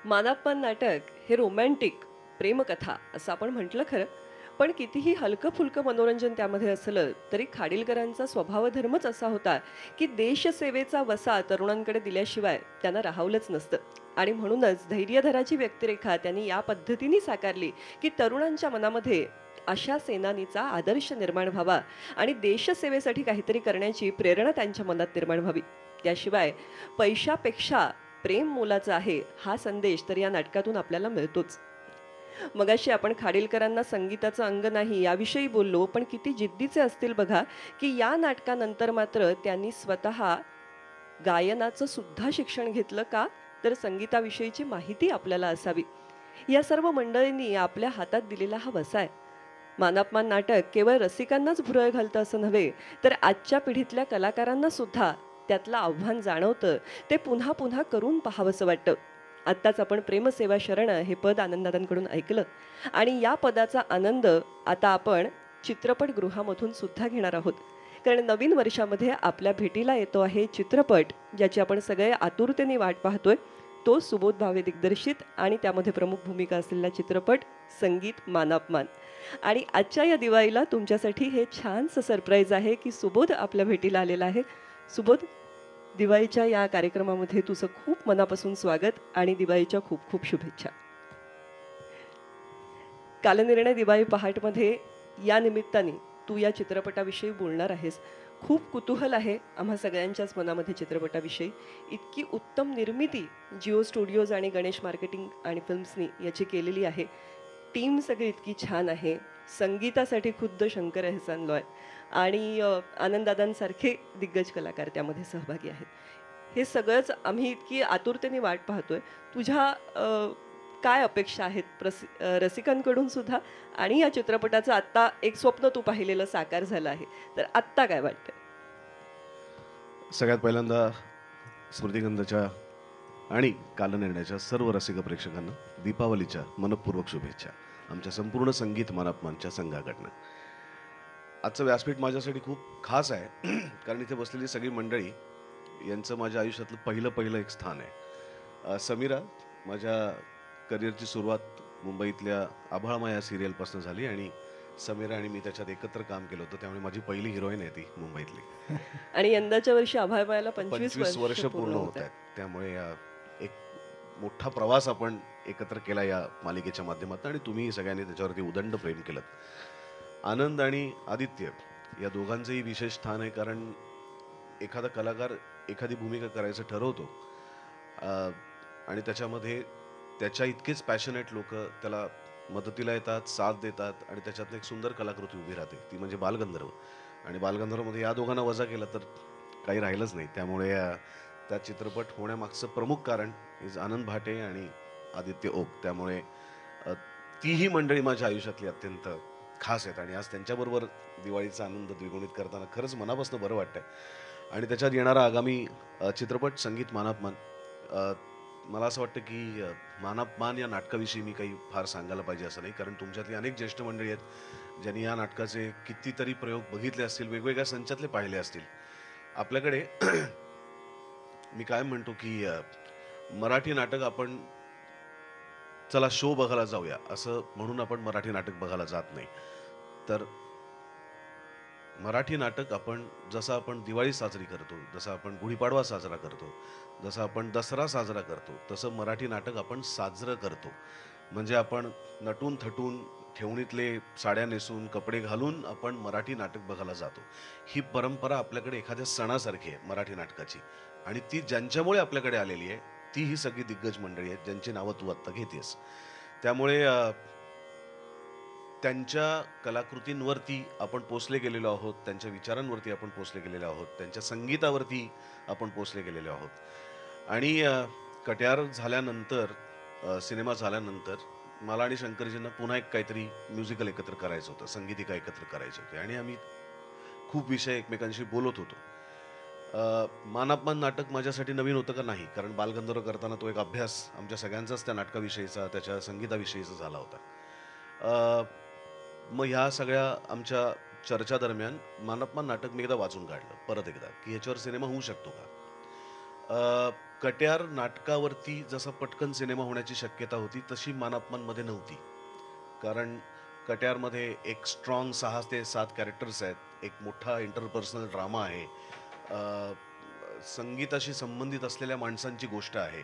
मानापमान नाटक हे रोमॅन्टिक प्रेमकथा असं आपण म्हटलं खरं, पण कितीही हलकं-फुलकं मनोरंजन त्यामध्ये असलं, तरी खाडीलकरांचा स्वभावधर्मच असा होता, की देशसेवेचा वसा तरुणांकडे दिल्याशिवाय त्यांना राहवलंच नसतं. आणि म्हणूनच धैर्यधराची व्यक्तिरेखा त्यांनी या पद्धतीने साकारली, की तरुणांच्या मनामध्ये अशा सेनानीचा आदर्श निर्माण व्हावा आणि देशसेवेसाठी काहीतरी करण्याची प्रेरणा त्यांच्या मनात निर्माण व्हावी. त्याशिवाय पैशापेक्षा प्रेम मोलाचं आहे, हा संदेश तर या नाटकातून आपल्याला मिळतोच. मगाशी आपण खाडीलकरांना संगीताचं अंग नाही याविषयी बोललो, पण किती जिद्दीचे असतील बघा, की या नाटकानंतर मात्र त्यांनी स्वतः गायनाचं सुद्धा शिक्षण घेतलं का? तर संगीताविषयीची माहिती आपल्याला असावी. या सर्व मंडळींनी आपल्या हातात दिलेला हा वसा आहे. मानापमान नाटक केवळ रसिकांनाच भुरळ घालतं असं नव्हे, तर आजच्या पिढीतल्या कलाकारांना सुद्धा त्यातलं आव्हान जाणवतं. ते पुन्हा पुन्हा करून पाहावंसं वाटतं. आत्ताच आपण प्रेमसेवा शरण हे पद आनंददादांकडून ऐकलं आणि या पदाचा आनंद आता आपण चित्रपटगृहामधून सुद्धा घेणार आहोत. कारण नवीन वर्षामध्ये आपल्या भेटीला येतो आहे चित्रपट, ज्याची आपण सगळे आतुरतेने वाट पाहतोय. तो सुबोध भावे दिग्दर्शित आणि त्यामध्ये प्रमुख भूमिका असलेला चित्रपट संगीत मानापमान. आणि आजच्या या दिवाळीला तुमच्यासाठी हे छानसं सरप्राईज आहे, की सुबोध आपल्या भेटीला आलेला आहे. सुबोध, दिवाळीच्या या कार्यक्रमामध्ये तुझं खूप मनापासून स्वागत आणि दिवाळीच्या खूप खूप शुभेच्छा. कालनिर्णय दिवाळी पहाटमध्ये या निमित्ताने तू या चित्रपटाविषयी बोलणार आहेस. खूप कुतूहल आहे आम्हा सगळ्यांच्याच मनामध्ये चित्रपटाविषयी. इतकी उत्तम निर्मिती जिओ स्टुडिओज आणि गणेश मार्केटिंग आणि फिल्म्सनी याची केलेली आहे. टीम सगळी इतकी छान आहे. संगीतासाठी खुद्द शंकर एहसान लॉय आणि आनंददादांसारखे दिग्गज कलाकार त्यामध्ये सहभागी आहेत. हे सगळंच आम्ही इतकी आतुरतेने वाट पाहतोय. तुझ्या काय अपेक्षा आहेत रसिकांकडून सुद्धा आणि या चित्रपटाचं आत्ता एक स्वप्न तू पाहिलेलं साकार झालं आहे. तर आत्ता काय वाटतंय? सगळ्यात पहिल्यांदा स्मृतिगंधाच्या आणि कालनिर्णयाच्या सर्व रसिक प्रेक्षकांना दीपावलीच्या मनपूर्वक शुभेच्छा आमच्या संपूर्ण संगीत मानापमानच्या संघाकडनं. आजचं व्यासपीठ माझ्यासाठी खूप खास आहे कारण इथे बसलेली सगळी मंडळी यांचं माझ्या आयुष्यातलं पहिलं पहिलं एक स्थान आहे. समीरा माझ्या करिअरची सुरुवात मुंबईतल्या आभाळमाया सिरियलपासून झाली आणि समीरा आणि मी त्याच्यात एकत्र काम केलं होतं, त्यामुळे माझी पहिली हिरोईन आहे ती मुंबईतली. आणि यंदाच्या वर्षी आभाळमायाला 25 25 वर्ष पूर्ण होत होत आहेत. आहेत. त्यामुळे एक मोठा प्रवास आपण एकत्र केला या मालिकेच्या माध्यमातून आणि तुम्ही सगळ्यांनी त्याच्यावरती उदंड प्रेम केलं. आनंद आणि आदित्य या दोघांचंही विशेष स्थान आहे, कारण एखादा कलाकार एखादी भूमिका करायचं ठरवतो आणि त्याच्यामध्ये त्याच्या इतकेच पॅशनेट लोक त्याला मदतीला येतात, साथ देतात आणि त्याच्यातनं एक सुंदर कलाकृती उभी राहते, ती म्हणजे बालगंधर्व. आणि बालगंधर्वमध्ये या दोघांना वजा केलं तर काही राहिलंच नाही. त्यामुळे त्या चित्रपट होण्यामागचं प्रमुख कारण इज आनंद भाटे आणि आदित्य ओक. त्यामुळे तीही मंडळी माझ्या आयुष्यातली अत्यंत खास आहेत आणि आज त्यांच्याबरोबर दिवाळीचा आनंद द्विगुणित करताना खरंच मनापासून बरं वाटतंय. आणि त्याच्यात येणारा आगामी चित्रपट संगीत मानापमान, मला असं वाटतं की मानापमान या नाटकाविषयी मी काही फार सांगायला पाहिजे असं नाही, कारण तुमच्यातली अनेक ज्येष्ठ मंडळी आहेत ज्यांनी या नाटकाचे कितीतरी प्रयोग बघितले असतील, वेगवेगळ्या संचातले पाहिले असतील. आपल्याकडे मी काय म्हणतो की मराठी नाटक आपण चला शो बघायला जाऊया असं म्हणून आपण मराठी नाटक बघायला जात नाही. तर मराठी नाटक आपण जसं आपण दिवाळी साजरी करतो, जसं आपण गुढीपाडवा साजरा करतो, जसं आपण दसरा साजरा करतो, तसं मराठी नाटक आपण साजरं करतो. म्हणजे आपण नटून थटून ठेवणीतले साड्या नेसून कपडे घालून आपण मराठी नाटक बघायला जातो. ही परंपरा आपल्याकडे एखाद्या सणासारखी आहे मराठी नाटकाची, आणि ती ज्यांच्यामुळे आपल्याकडे आलेली आहे ती ही सगळी दिग्गज मंडळी आहेत ज्यांची नावं तू आत्ता घेतेस. त्यामुळे त्यांच्या कलाकृतींवरती आपण पोचले गेलेलो आहोत, त्यांच्या विचारांवरती आपण पोचले गेलेलो आहोत, त्यांच्या संगीतावरती आपण पोचले गेलेलो आहोत. आणि कट्यार झाल्यानंतर, सिनेमा झाल्यानंतर मला आणि शंकरजींना पुन्हा एक काहीतरी म्युझिकल एकत्र करायचं होतं, संगीतिका एकत्र करायचे होते आणि आम्ही खूप विषय एकमेकांशी बोलत होतो. मानापमान नाटक माझ्यासाठी नवीन होतं का? नाही, कारण बालगंधर्व करताना तो एक अभ्यास आमच्या सगळ्यांचाच त्या नाटकाविषयीचा, त्याच्या संगीताविषयीचा झाला होता. मग ह्या सगळ्या आमच्या चर्चा दरम्यान मानापमान नाटक मी एकदा वाचून काढलं परत एकदा, की ह्याच्यावर सिनेमा होऊ शकतो का. कट्यार नाटकावरती जसा पटकन सिनेमा होण्याची शक्यता होती तशी मानापमानमध्ये नव्हती. कारण कट्यारमध्ये एक स्ट्रॉंग 6 ते 7 कॅरेक्टर्स आहेत. एक मोठा इंटरपर्सनल ड्रामा आहे. अ, संगीताशी संबंधित असलेल्या माणसांची गोष्ट आहे.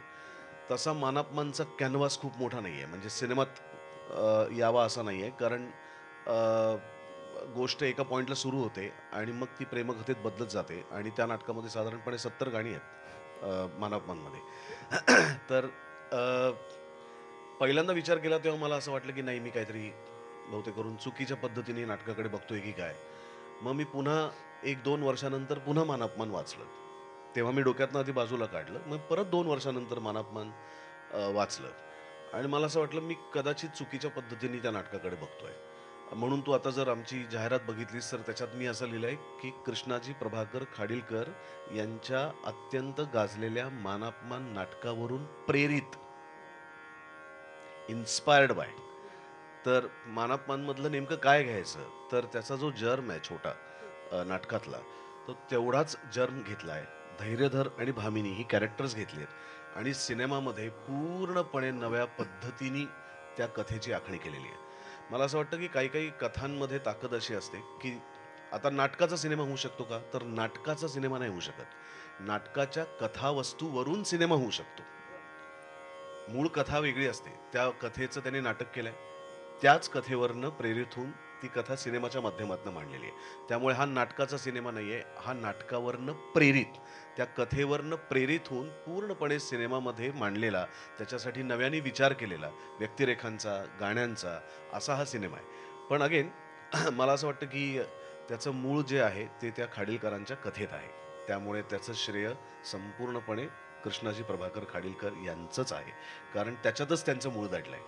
तसा मानापमानचा कॅनव्हास खूप मोठा नाहीये. म्हणजे सिनेमात यावा असा नाहीये. कारण अ, गोष्ट एका पॉइंटला सुरू होते आणि मग ती प्रेमकथेत बदलत जाते आणि त्या नाटकामध्ये साधारणपणे 70 गाणी आहेत मानापमानमध्ये. तर अ, पहिल्यांदा विचार केला तेव्हा मला असं वाटलं की नाही मी काहीतरी बहुतेक करून चुकीच्या पद्धतीने नाटकाकडे बघतोय की काय. मग मी पुन्हा 1-2 वर्षानंतर पुन्हा मानापमान वाचलं. तेव्हा मी डोक्यातनं आधी बाजूला काढलं. मग परत 2 वर्षानंतर मानापमान वाचलं आणि मला असं वाटलं मी कदाचित चुकीच्या पद्धतीने त्या नाटकाकडे बघतोय. म्हणून तू आता जर आमची जाहिरात बघितलीस तर त्याच्यात मी असं लिहिलंय की कृष्णाजी प्रभाकर खाडीलकर यांच्या अत्यंत गाजलेल्या मानापमान नाटकावरून प्रेरित, इन्स्पायर्ड बाय. तर मानापमानमधलं नेमकं काय घ्यायचं? तर त्याचा जो जर्म आहे छोटा नाटकातला, तो तेवढाच जर्म घेतलाय. धैर्यधर आणि भामिनी ही कॅरेक्टर्स घेतली आहेत आणि सिनेमामध्ये पूर्णपणे नव्या पद्धतीने त्या कथेची आखणी केलेली आहे. मला असं वाटतं की काही-काही कथांमध्ये ताकद अशी असते, की आता नाटकाचा सिनेमा होऊ शकतो का? तर नाटकाचा सिनेमा नाही होऊ शकत. नाटकाच्या कथावस्तूवरून सिनेमा होऊ शकतो. मूळ कथा वेगळी असते. त्या कथेचं त्याने नाटक केलंय. त्याच कथेवरनं प्रेरित होऊन ती कथा सिनेमाच्या माध्यमातून मांडलेली आहे. त्यामुळे हा नाटकाचा सिनेमा नाहीये. हा नाटकावरनं प्रेरित, त्या कथेवरनं प्रेरित होऊन पूर्णपणे सिनेमामध्ये मांडलेला, त्याच्यासाठी नव्याने विचार केलेला, व्यक्तिरेखांचा, गाण्यांचा असा हा सिनेमा आहे. पण अगेन मला असं वाटतं, की त्याचं मूळ जे आहे ते त्या खाडीलकरांच्या कथेत आहे. त्यामुळे त्याचं श्रेय संपूर्णपणे कृष्णाजी प्रभाकर खाडीलकर यांचंच आहे. कारण त्याच्यातच त्यांचं मूळ दडलंय.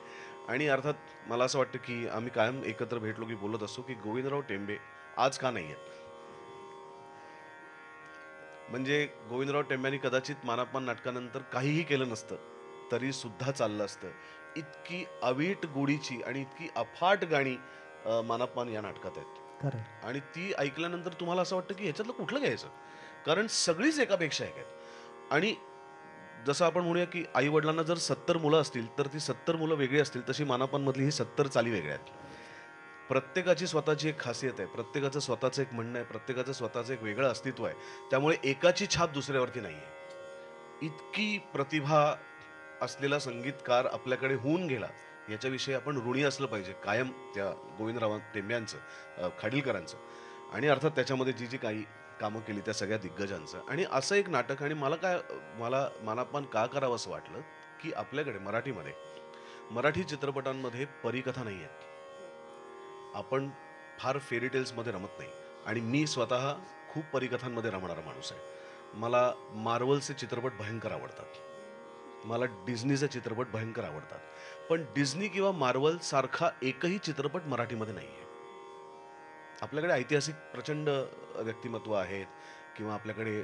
आणि अर्थात मला असं वाटतं, की आम्ही कायम एकत्र भेटलो, की बोलत असतो, की गोविंदराव टेंबे आज का नाही आहेत? म्हणजे गोविंदराव टेंब्यांनी कदाचित मानापमान नाटकानंतर काहीही केलं नसतं, तरी सुद्धा चाललं असतं. इतकी अवीट गोडीची आणि इतकी अफाट गाणी मानापमान या नाटकात आहेत. खरं. आणि ती ऐकल्यानंतर तुम्हाला असं वाटतं, की ह्याच्यातलं कुठलं घ्यायचं? कारण सगळीच एकापेक्षा एक आहेत. आणि जसं आपण म्हणूया, की आई-वडिलांना जर 70 मुलं असतील, तर ती 70 मुलं वेगळी असतील, तशी मानापनमधली ही 70 चाली वेगळ्या आहेत. प्रत्येकाची स्वतःची एक खासियत आहे. प्रत्येकाचं स्वतःचं एक म्हणणं आहे. प्रत्येकाचं स्वतःचं एक वेगळं अस्तित्व आहे. त्यामुळे एकाची छाप दुसऱ्यावरती नाहीये. इतकी प्रतिभा असलेला संगीतकार आपल्याकडे होऊन गेला, याच्याविषयी आपण ऋणी असलं पाहिजे कायम त्या गोविंदराव टेंब्यांचं, खाडीलकरांचं आणि अर्थात त्याच्यामध्ये जी काही कामं केली त्या सगळ्या दिग्गजांचं. आणि असं एक नाटक आणि मला मानापमान का करावंसं वाटलं, की आपल्याकडे मराठीमध्ये, मराठी चित्रपटांमध्ये परीकथा नाही आहेत. आपण फार फेरी टेल्समध्ये रमत नाही आणि मी स्वतः खूप परीकथांमध्ये रमणारा माणूस आहे. मला मार्वलचे चित्रपट भयंकर आवडतात. मला डिझनीचे चित्रपट भयंकर आवडतात. पण डिझनी किंवा मार्वल सारखा एकही चित्रपट मराठीमध्ये नाहीये. आपल्याकडे ऐतिहासिक प्रचंड व्यक्तिमत्व आहेत किंवा आपल्याकडे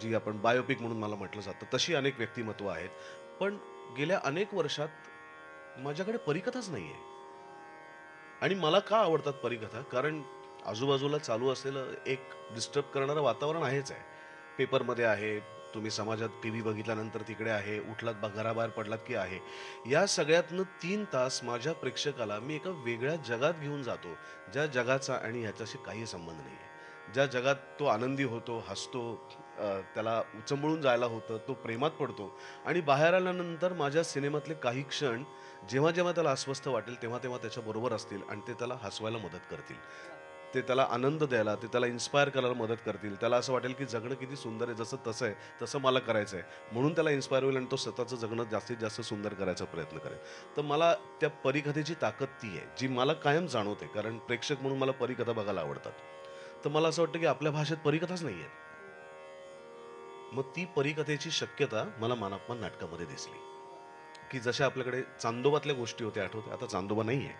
जी आपण बायोपिक म्हणून मला म्हटलं जातं, तशी अनेक व्यक्तिमत्व आहेत. पण गेल्या अनेक वर्षात माझ्याकडे परीकथाच नाहीये. आणि मला का आवडतात परीकथा? कारण आजूबाजूला चालू असलेलं एक डिस्टर्ब करणारं वातावरण आहेच आहे. पेपरमध्ये आहे, तुम्ही समाजात टीव्ही बघितल्यानंतर तिकडे आहे, उठलात घराबाहेर पडलात की आहे. या सगळ्यातनं 3 तास माझ्या प्रेक्षकाला मी एका वेगळ्या जगात घेऊन जातो, ज्या जगाचा आणि ह्याच्याशी काही संबंध नाहीये. ज्या जगात तो आनंदी होतो, हसतो, त्याला उचंबळून जायला होतं, तो प्रेमात पडतो आणि बाहेर आल्यानंतर माझ्या सिनेमातले काही क्षण जेव्हा त्याला अस्वस्थ वाटेल तेव्हा त्याच्याबरोबर असतील आणि ते त्याला हसवायला मदत करतील. ते त्याला आनंद द्यायला, ते त्याला इन्स्पायर करायला मदत करतील. त्याला असं वाटेल की जगणं किती सुंदर आहे, जसं तसं आहे, तसं मला करायचं आहे. म्हणून त्याला इन्स्पायर होईल आणि तो स्वतःचं जगणं जास्तीत जास्त सुंदर करायचा प्रयत्न करेल. तर मला त्या परीकथेची ताकद ती आहे, जी मला कायम जाणवते. कारण प्रेक्षक म्हणून मला परीकथा बघायला आवडतात. तर मला असं वाटतं की आपल्या भाषेत परीकथाच नाहीये. मग ती परीकथेची शक्यता मला मानापमान नाटकामध्ये दिसली. की जशा आपल्याकडे चांदोबातल्या गोष्टी होत्या आठवते, आता चांदोबा नाहीये.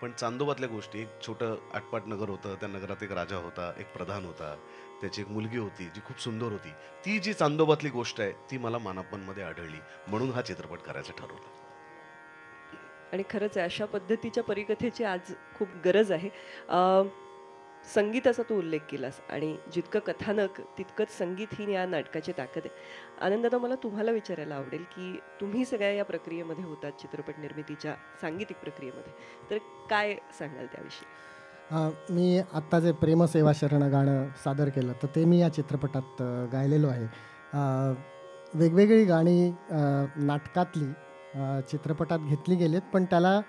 पण चांदोबातल्या गोष्टी, एक छोटं आटपाट नगर होतं, त्या नगरात एक राजा होता, एक प्रधान होता, त्याची एक मुलगी होती, जी खूप सुंदर होती. ती जी चांदोबातली गोष्ट आहे, ती मला मानापनमध्ये आढळली. म्हणून हा चित्रपट करायचं ठरवलं. आणि खरंच आहे अशा पद्धतीच्या परिकथेची आज खूप गरज आहे. अ, संगीताचा तू उल्लेख केलास आणि जितकं कथानक तितकंच संगीत ही या नाटकाची ताकद आहे. आनंदानं मला तुम्हाला विचारायला आवडेल, की तुम्ही सगळ्या या प्रक्रियेमध्ये होतात चित्रपट निर्मितीच्या सांगीतिक प्रक्रियेमध्ये. तर काय सांगाल त्याविषयी? मी आत्ता जे प्रेमसेवा शरण गाणं सादर केलं तर ते मी या चित्रपटात गायलेलो आहे. वेगवेगळी गाणी नाटकातली चित्रपटात घेतली गेलीत, पण त्याला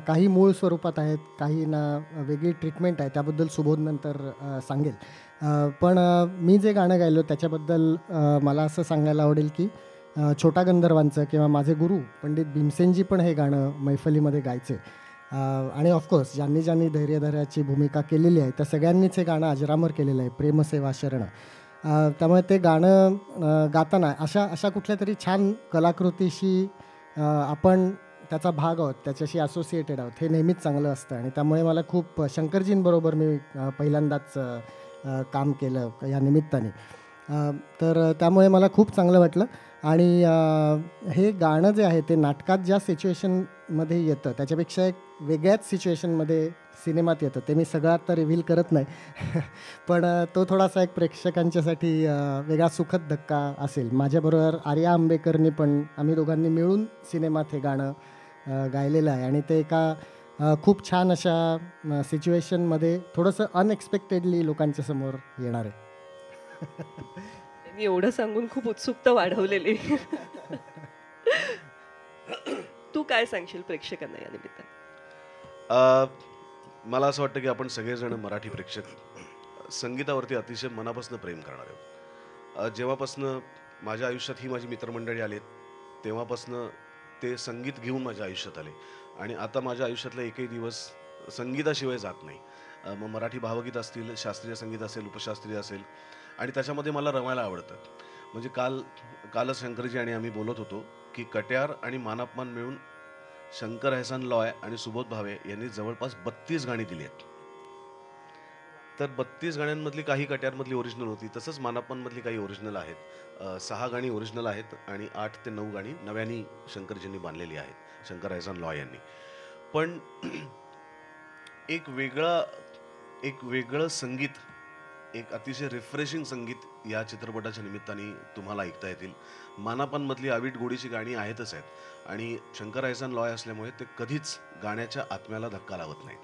काही मूळ स्वरूपात आहेत, काहींना वेगळी ट्रीटमेंट आहे. त्याबद्दल सुबोध नंतर सांगेल. पण मी जे गाणं गायलो त्याच्याबद्दल मला असं सांगायला आवडेल की छोटा गंधर्वांचं किंवा माझे गुरु पंडित भीमसेनजी पण हे गाणं मैफलीमध्ये गायचे. आणि ऑफकोर्स ज्यांनी ज्यांनी धैर्यधराची भूमिका केलेली आहे त्या सगळ्यांनीच हे गाणं अजरामर केलेलं आहे, प्रेमसेवा शरण. त्यामुळे ते गाणं गाताना अशा अशा कुठल्या तरी छान कलाकृतीशी आपण त्याचा भाग आहोत, त्याच्याशी असोसिएटेड आहोत, हे नेहमीच चांगलं असतं. आणि त्यामुळे मला खूप शंकरजींबरोबर मी पहिल्यांदाच काम केलं या निमित्ताने. तर त्यामुळे मला खूप चांगलं वाटलं. आणि हे गाणं जे आहे ते नाटकात ज्या सिच्युएशनमध्ये येतं त्याच्यापेक्षा एक वेगळ्याच सिच्युएशनमध्ये सिनेमात येतं. ते मी सगळं आता रिव्हील करत नाही पण तो थोडासा एक प्रेक्षकांच्यासाठी वेगळा सुखद धक्का असेल. माझ्याबरोबर आर्या आंबेकरनी पण आम्ही दोघांनी मिळून सिनेमात हे गाणं गायलेलं आहे. आणि ते एका खूप छान अशा सिच्युएशनमध्ये थोडंसं अनएक्सपेक्टेडली लोकांच्या समोर येणार आहे. त्यांनी एवढं सांगून खूप उत्सुकता वाढवलेली. तू काय सांगशील प्रेक्षकांना या निमित्ताने? मला असं वाटतं की आपण सगळेजण मराठी प्रेक्षक संगीतावरती अतिशय मनापासून प्रेम करणार आहोत. जेव्हापासनं माझ्या आयुष्यात ही माझी मित्रमंडळी आलेत तेव्हापासनं ते संगीत घेऊन माझ्या आयुष्यात आले आणि आता माझ्या आयुष्यातला एकही दिवस संगीताशिवाय जात नाही. मग मराठी भावगीत असतील, शास्त्रीय संगीत असेल, उपशास्त्रीय असेल आणि त्याच्यामध्ये मला रमायला आवडतं. म्हणजे कालच शंकरजी आणि आम्ही बोलत होतो की कट्यार आणि मानापमान मिळून शंकर एहसान लॉय आणि सुबोध भावे यांनी जवळपास 32 गाणी दिली आहेत. तर 32 गाण्यांमधली काही कट्यारमधली ओरिजिनल होती, तसंच मानापमानमधली काही ओरिजिनल आहेत. 6 गाणी ओरिजिनल आहेत आणि 8 ते 9 गाणी नव्याने शंकरजींनी बांधलेली आहेत, शंकर एहसान लॉय यांनी. पण एक वेगळं संगीत, एक अतिशय रिफ्रेशिंग संगीत या चित्रपटाच्या निमित्ताने तुम्हाला ऐकता येतील. मानापनमधली आवीट गोडीची गाणी आहेतच आहेत आणि शंकर एहसान लॉय असल्यामुळे ते कधीच गाण्याच्या आत्म्याला धक्का लावत नाहीत.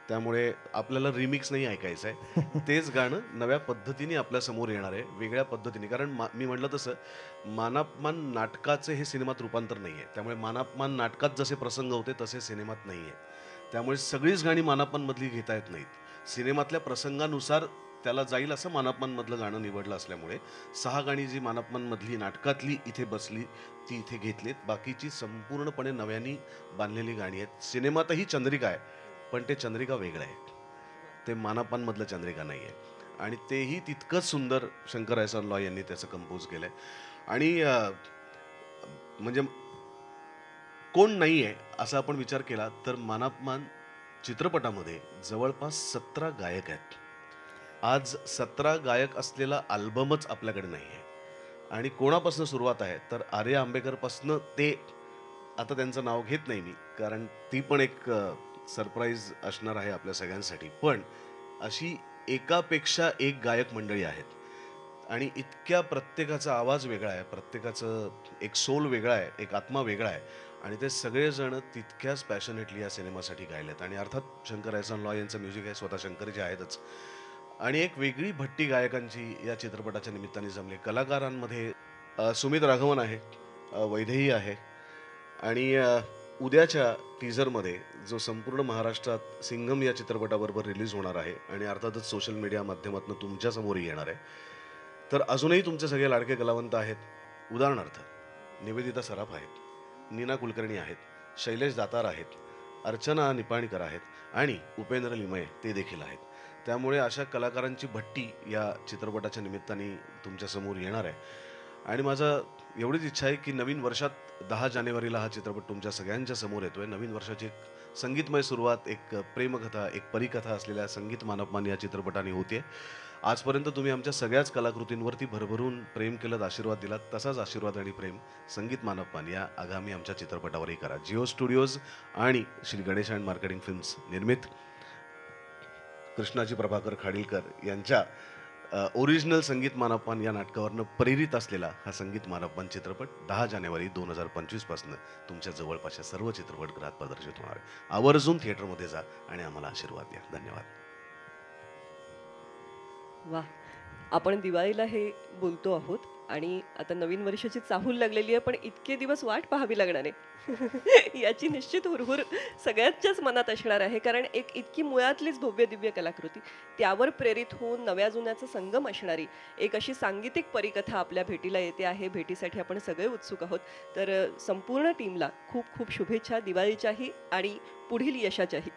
त्यामुळे आपल्याला रिमिक्स नाही ऐकायचं आहे, तेच गाणं नव्या पद्धतीने आपल्यासमोर येणार आहे, वेगळ्या पद्धतीने. कारण मी म्हटलं तसं मानापमान नाटकाचे हे सिनेमात रूपांतर नाही आहे. त्यामुळे मानापमान नाटकात जसे प्रसंग होते तसे सिनेमात नाही आहेत. त्यामुळे सगळीच गाणी मानापनमधली घेता येत नाहीत. सिनेमातल्या प्रसंगानुसार त्याला जाईल असं मानापमानमधलं गाणं निवडलं असल्यामुळे 6 गाणी जी मानापमानमधली नाटकातली इथे बसली ती इथे घेतलीत. बाकीची संपूर्णपणे नव्याने बांधलेली गाणी आहेत. सिनेमातही चंद्रिका आहे, पण ते चंद्रिका वेगळं आहे, ते मानापमानमधलं चंद्रिका नाही आहे. आणि तेही तितकंच सुंदर शंकर एहसान लॉय यांनी त्याचं कंपोज केलं आहे. आणि म्हणजे कोण नाही आहे असा आपण विचार केला तर मानापमान चित्रपटामध्ये जवळपास 17 गायक आहेत. आज 17 गायक असलेला अल्बमच आपल्याकडे नाही आहे. आणि कोणापासून सुरुवात आहे तर आर्या आंबेकरपासनं ते, आता त्यांचं नाव घेत नाही मी कारण ती पण एक सरप्राईज असणार आहे आपल्या सगळ्यांसाठी. पण अशी एकापेक्षा एक गायक मंडळी आहेत आणि इतक्या प्रत्येकाचा आवाज वेगळा आहे, प्रत्येकाचं एक सोल वेगळा आहे, एक आत्मा वेगळा आहे आणि ते सगळेजण तितक्याच पॅशनेटली या सिनेमासाठी गायलेत. आणि अर्थात शंकर एहसान लॉय यांचं म्युझिक आहे, स्वतः शंकरजी आहेतच. आणि एक वेगळी भट्टी गायकांची या चित्रपटाच्या निमित्ताने जमले. कलाकारांमध्ये सुमित राघवन आहे, वैदेही आहे आणि उद्याच्या टीझरमध्ये जो संपूर्ण महाराष्ट्रात सिंघम या चित्रपटाबरोबर रिलीज होणार आहे आणि अर्थातच सोशल मीडिया माध्यमातून तुमच्यासमोरही येणार आहे, तर अजूनही तुमचे सगळे लाडके कलावंत आहेत. उदाहरणार्थ निवेदिता सराफ आहेत, नीना कुलकर्णी आहेत, शैलेश दातार आहेत, अर्चना निपाणीकर आहेत आणि उपेंद्र लिमये ते देखील आहेत. त्यामुळे अशा कलाकारांची भट्टी या चित्रपटाच्या निमित्ताने तुमच्यासमोर येणार आहे. आणि माझं एवढीच इच्छा आहे की नवीन वर्षात 10 जानेवारीला हा चित्रपट तुमच्या सगळ्यांच्या समोर येतोय. नवीन वर्षाची एक संगीतमय सुरुवात, एक प्रेमकथा, एक परिकथा असलेल्या संगीत मानपमान या चित्रपटाने होते. आजपर्यंत तुम्ही आमच्या सगळ्याच कलाकृतींवरती भरभरून प्रेम केलं, आशीर्वाद दिलात. तसाच आशीर्वाद आणि प्रेम संगीत मानपमान या आगामी आमच्या चित्रपटावरही करा. जिओ स्टुडिओज आणि Shri Ganesh and marketing films निर्मित कृष्णाजी प्रभाकर खाडीलकर यांच्या ओरिजिनल संगीत मानपान या नाटकावरनं प्रेरित असलेला हा संगीत मानपान चित्रपट 10 जानेवारी 2025 पासून तुमच्या जवळपासच्या सर्व चित्रपटगृहात प्रदर्शित होणार आहे. आवर्जून थिएटरमध्ये जा आणि आम्हाला आशीर्वाद द्या. धन्यवाद. वा, आपण दिवाळीला हे बोलतो आहोत आणि आता नवीन वर्षाची चाहूल लागलेली आहे, पण इतके दिवस वाट पाहावी लागणार आहे याची निश्चित हुरहुर सगळ्यांच्याच मनात असणार आहे. कारण एक इतकी मुळातलीच भव्य दिव्य कलाकृती, त्यावर प्रेरित होऊन नव्या जुन्याचा संगम असणारी एक अशी सांगीतिक परिकथा आपल्या भेटीला येते आहे. भेटीसाठी आपण सगळे उत्सुक आहोत. तर संपूर्ण टीमला खूप खूप शुभेच्छा दिवाळीच्याही आणि पुढील यशाच्याही.